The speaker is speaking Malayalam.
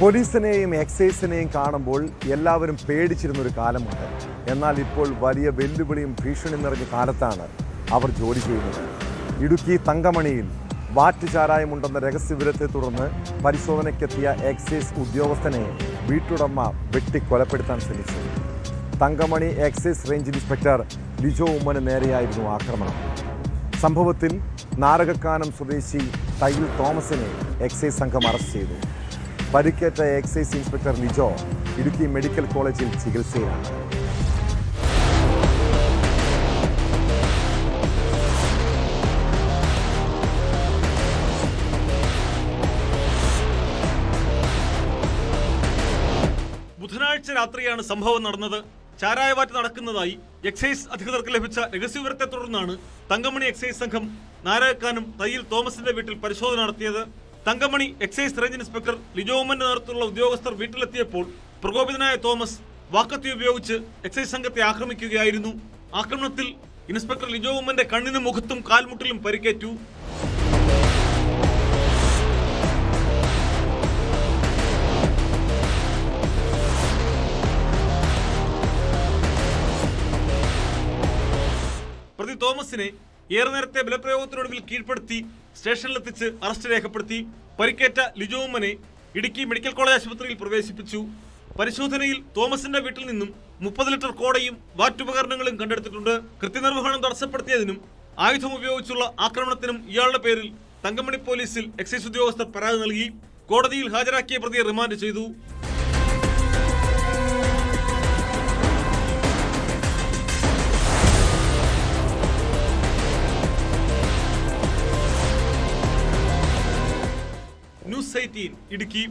പോലീസിനെയും എക്സൈസിനെയും കാണുമ്പോൾ എല്ലാവരും പേടിച്ചിരുന്നൊരു കാലമുണ്ട്. എന്നാൽ ഇപ്പോൾ വലിയ വെല്ലുവിളിയും ഭീഷണി നിറഞ്ഞ കാലത്താണ് അവർ ജോലി ചെയ്യുന്നത്. ഇടുക്കി തങ്കമണിയിൽ വാറ്റുചാരായമുണ്ടെന്ന രഹസ്യവിവരത്തെ തുടർന്ന് പരിശോധനയ്ക്കെത്തിയ എക്സൈസ് ഉദ്യോഗസ്ഥനെ വീട്ടുടമ വെട്ടിക്കൊലപ്പെടുത്താൻ ശ്രമിച്ചു. Thankamani excise range inspector Lijo ഉമ്മന് നേരെയായിരുന്നു ആക്രമണം. സംഭവത്തിൽ നാരകക്കാനം സ്വദേശി തയ്യിൽ തോമസിനെ എക്സൈസ് സംഘം അറസ്റ്റ് ചെയ്തു. പരിക്കേറ്റ excise inspector Lijo Idukki medical കോളേജിൽ ചികിത്സയിലാണ്. ബുധനാഴ്ച രാത്രിയാണ് സംഭവം നടന്നത്. ചാരായവാറ്റ് നടക്കുന്നതായി എക്സൈസ് അധികൃതർക്ക് ലഭിച്ച രഹസ്യവിവരത്തെ തുടർന്നാണ് തങ്കമണി എക്സൈസ് സംഘം നാരകക്കാനും തയ്യിൽ തോമസിന്റെ വീട്ടിൽ പരിശോധന നടത്തിയത്. Thankamani excise range inspector Lijo ഉമ്മന്റെ നേതൃത്വത്തിലുള്ള ഉദ്യോഗസ്ഥർ വീട്ടിലെത്തിയപ്പോൾ പ്രകോപിതനായ തോമസ് വാക്കത്തി ഉപയോഗിച്ച് എക്സൈസ് സംഘത്തെ ആക്രമിക്കുകയായിരുന്നു. ആക്രമണത്തിൽ ഇൻസ്പെക്ടർ ലിജോ ഉമ്മന്റെ കണ്ണിനും മുഖത്തും കാൽമുട്ടിലും പരിക്കേറ്റു. പ്രതി തോമസിനെ ഏറെ നേരത്തെ ബലപ്രയോഗത്തിനൊടുവിൽ കീഴ്പ്പെടുത്തി സ്റ്റേഷനിലെത്തിച്ച് അറസ്റ്റ് രേഖപ്പെടുത്തി. പരിക്കേറ്റ ലിജോ ഉമ്മനെ ഇടുക്കി മെഡിക്കൽ കോളേജ് ആശുപത്രിയിൽ പ്രവേശിപ്പിച്ചു. പരിശോധനയിൽ തോമസിന്റെ വീട്ടിൽ നിന്നും 30 ലിറ്റർ കോടയും വാറ്റുപകരണങ്ങളും കണ്ടെടുത്തിട്ടുണ്ട്. കൃത്യനിർവഹണം തടസ്സപ്പെടുത്തിയതിനും ആയുധം ഉപയോഗിച്ചുള്ള ആക്രമണത്തിനും ഇയാളുടെ പേരിൽ തങ്കമണി പോലീസിൽ എക്സൈസ് ഉദ്യോഗസ്ഥർ പരാതി നൽകി. കോടതിയിൽ ഹാജരാക്കിയ പ്രതിയെ റിമാൻഡ് ചെയ്തു. ന്യൂസ് 18 ഇടുക്കി.